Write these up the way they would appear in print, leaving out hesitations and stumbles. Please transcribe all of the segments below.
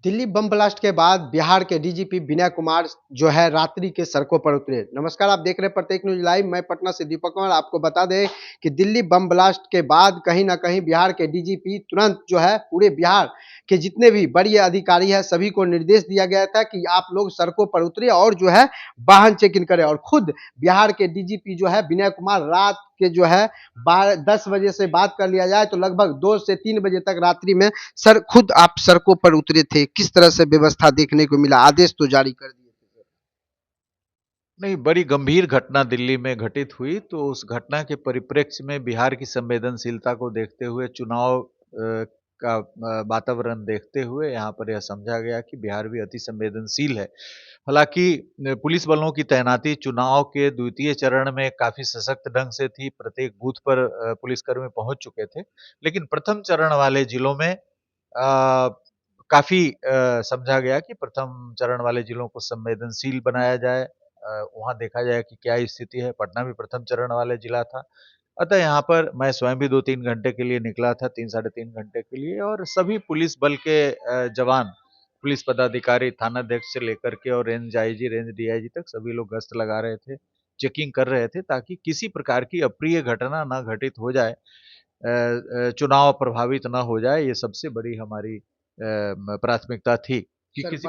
Delhi bomb blast के बाद बिहार के डीजीपी विनय कुमार जो है रात्रि के सड़कों पर उतरे। नमस्कार, आप देख रहे हैं प्रत्येक न्यूज लाइव। मैं पटना से दीपक कुमार। आपको बता दें कि दिल्ली बम ब्लास्ट के बाद कहीं ना कहीं बिहार के डीजीपी तुरंत जो है पूरे बिहार के जितने भी बड़े अधिकारी हैं सभी को निर्देश दिया गया था कि आप लोग सड़कों पर उतरे और जो है वाहन चेक इन करें। और खुद बिहार के डीजीपी जो है विनय कुमार रात के जो है 10 बजे से बात कर लिया जाए तो लगभग 2 से 3 बजे तक रात्रि में सर खुद आप सड़कों पर उतरे थे। किस तरह से व्यवस्था देखने को मिला? आदेश तो जारी कर दिए थे सर। नहीं, बड़ी गंभीर घटना दिल्ली में घटित हुई, तो उस घटना के परिप्रेक्ष्य में बिहार की संवेदनशीलता को देखते हुए चुनाव का वातावरण देखते हुए यहाँ पर यह समझा गया कि बिहार भी अति संवेदनशील है। हालांकि पुलिस बलों की तैनाती चुनाव के द्वितीय चरण में काफी सशक्त ढंग से थी। प्रत्येक बूथ पर पुलिसकर्मी पहुंच चुके थे, लेकिन प्रथम चरण वाले जिलों में काफी समझा गया कि प्रथम चरण वाले जिलों को संवेदनशील बनाया जाए। वहाँ देखा जाए कि क्या स्थिति है। पटना भी प्रथम चरण वाले जिला था। अतः यहाँ पर मैं स्वयं भी 2-3 घंटे के लिए निकला था, 3 साढ़े 3 घंटे के लिए, और सभी पुलिस बल के जवान, पुलिस पदाधिकारी, थानाध्यक्ष से लेकर के और रेंज आईजी, रेंज डीआईजी तक सभी लोग गश्त लगा रहे थे, चेकिंग कर रहे थे, ताकि किसी प्रकार की अप्रिय घटना ना घटित हो जाए, चुनाव प्रभावित ना हो जाए। ये सबसे बड़ी हमारी प्राथमिकता थी कि सर किसी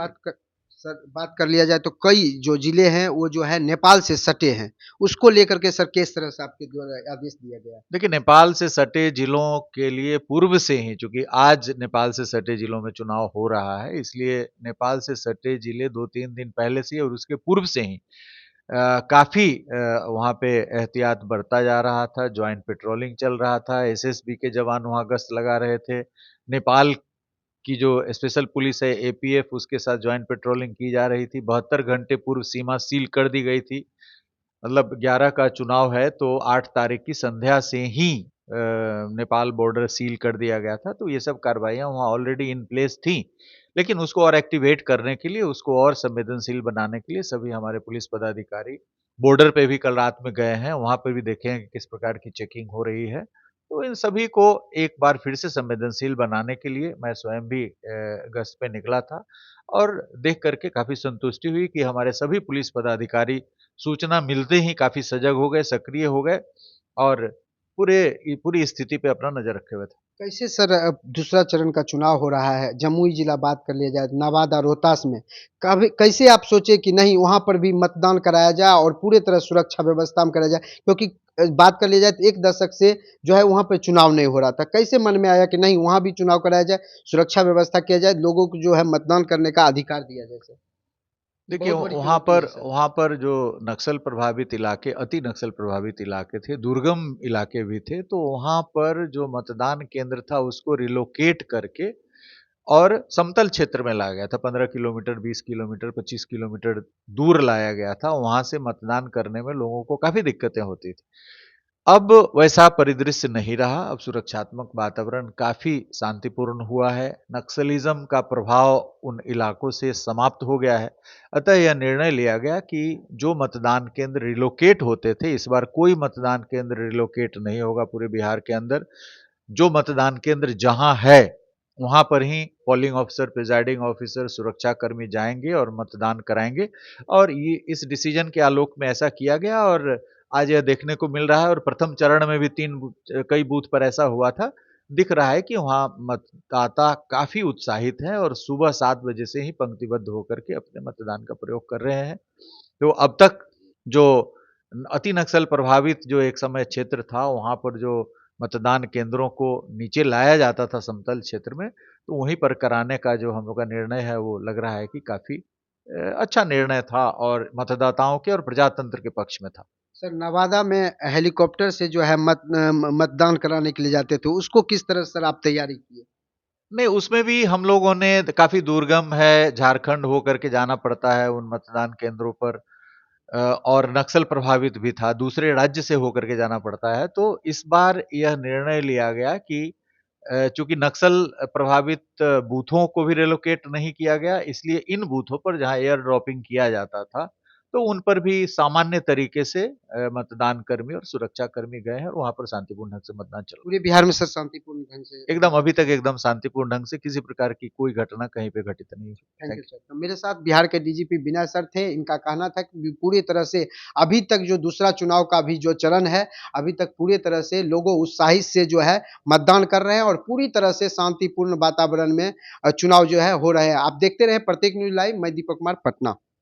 बात कर लिया जाए तो कई जो जिले हैं वो जो है नेपाल से सटे हैं। उसको लेकर के सर किस तरह से आपके द्वारा आदेश दिया गया? देखिए, नेपाल से सटे जिलों के लिए पूर्व से ही, चूंकि आज नेपाल से सटे जिलों में चुनाव हो रहा है, इसलिए नेपाल से सटे जिले 2-3 दिन पहले से ही और उसके पूर्व से ही काफी वहाँ पे एहतियात बरता जा रहा था। ज्वाइंट पेट्रोलिंग चल रहा था, एसएसबी के जवान वहाँ गश्त लगा रहे थे। नेपाल की जो स्पेशल पुलिस है एपीएफ, उसके साथ ज्वाइंट पेट्रोलिंग की जा रही थी। 72 घंटे पूर्व सीमा सील कर दी गई थी। मतलब 11 का चुनाव है तो 8 तारीख की संध्या से ही नेपाल बॉर्डर सील कर दिया गया था। तो ये सब कार्रवाइयाँ वहाँ ऑलरेडी इन प्लेस थी, लेकिन उसको और एक्टिवेट करने के लिए, उसको और संवेदनशील बनाने के लिए सभी हमारे पुलिस पदाधिकारी बॉर्डर पे भी कल रात में गए हैं। वहाँ पे भी देखे हैं कि किस प्रकार की चेकिंग हो रही है। तो इन सभी को एक बार फिर से संवेदनशील बनाने के लिए मैं स्वयं भी गश्त पे निकला था, और देख करके काफ़ी संतुष्टि हुई कि हमारे सभी पुलिस पदाधिकारी सूचना मिलते ही काफ़ी सजग हो गए, सक्रिय हो गए, और पूरी स्थिति पे अपना नज़र रखे हुए थे। कैसे सर अब दूसरा चरण का चुनाव हो रहा है, जमुई जिला बात कर लिया जाए, नवादा, रोहतास में कभी कैसे आप सोचे कि नहीं वहाँ पर भी मतदान कराया जाए और पूरे तरह सुरक्षा व्यवस्था हम कराया जाए? क्योंकि बात कर लिया जाए तो 1 दशक से जो है वहाँ पे चुनाव नहीं हो रहा था। कैसे मन में आया कि नहीं वहाँ भी चुनाव कराया जाए, सुरक्षा व्यवस्था किया जाए, लोगों को जो है मतदान करने का अधिकार दिया जाए सर? ये देखिए, बहुत बड़ी चुनौती है सर। वहाँ पर जो नक्सल प्रभावित इलाके, अति नक्सल प्रभावित इलाके थे, दुर्गम इलाके भी थे, तो वहाँ पर जो मतदान केंद्र था उसको रिलोकेट करके और समतल क्षेत्र में लाया गया था। 15 किलोमीटर, 20 किलोमीटर, 25 किलोमीटर दूर लाया गया था। वहाँ से मतदान करने में लोगों को काफ़ी दिक्कतें होती थी। अब वैसा परिदृश्य नहीं रहा। अब सुरक्षात्मक वातावरण काफ़ी शांतिपूर्ण हुआ है। नक्सलिज्म का प्रभाव उन इलाकों से समाप्त हो गया है। अतः यह निर्णय लिया गया कि जो मतदान केंद्र रिलोकेट होते थे, इस बार कोई मतदान केंद्र रिलोकेट नहीं होगा पूरे बिहार के अंदर। जो मतदान केंद्र जहां है, वहां पर ही पोलिंग ऑफिसर, प्रिजाइडिंग ऑफिसर, सुरक्षाकर्मी जाएंगे और मतदान कराएंगे। और ये इस डिसीजन के आलोक में ऐसा किया गया, और आज यह देखने को मिल रहा है। और प्रथम चरण में भी कई बूथ पर ऐसा हुआ था। दिख रहा है कि वहाँ मतदाता काफी उत्साहित हैं और सुबह 7 बजे से ही पंक्तिबद्ध होकर के अपने मतदान का प्रयोग कर रहे हैं। तो अब तक जो अति नक्सल प्रभावित जो एक समय क्षेत्र था, वहाँ पर जो मतदान केंद्रों को नीचे लाया जाता था समतल क्षेत्र में, तो वहीं पर कराने का जो हम लोग का निर्णय है, वो लग रहा है कि काफी अच्छा निर्णय था और मतदाताओं के और प्रजातंत्र के पक्ष में था। सर नवादा में हेलीकॉप्टर से जो है मतदान कराने के लिए जाते थे, उसको किस तरह सर आप तैयारी किए? नहीं, उसमें भी हम लोगों ने, काफी दुर्गम है, झारखंड होकर के जाना पड़ता है उन मतदान केंद्रों पर, और नक्सल प्रभावित भी था, दूसरे राज्य से होकर के जाना पड़ता है। तो इस बार यह निर्णय लिया गया कि चूंकि नक्सल प्रभावित बूथों को भी रिलोकेट नहीं किया गया, इसलिए इन बूथों पर जहां एयर ड्रॉपिंग किया जाता था, तो उन पर भी सामान्य तरीके से मतदान कर्मी और सुरक्षा कर्मी गए हैं और वहाँ पर शांतिपूर्ण ढंग से मतदान चल रहा पूरे बिहार में सर शांतिपूर्ण ढंग से? है। एकदम अभी तक एकदम शांतिपूर्ण ढंग से किसी प्रकार की कोई घटना कहीं पे घटित नहीं हुई। Thank you thank sir. तो मेरे साथ बिहार के डीजीपी विनय सर थे। इनका कहना था कि पूरी तरह से अभी तक जो दूसरा चुनाव का भी जो चरण है, अभी तक पूरी तरह से लोगों उत्साहित से जो है मतदान कर रहे हैं और पूरी तरह से शांतिपूर्ण वातावरण में चुनाव जो है हो रहे हैं। आप देखते रहे प्रत्येक न्यूज़ लाइव। मैं दीपक कुमार, पटना।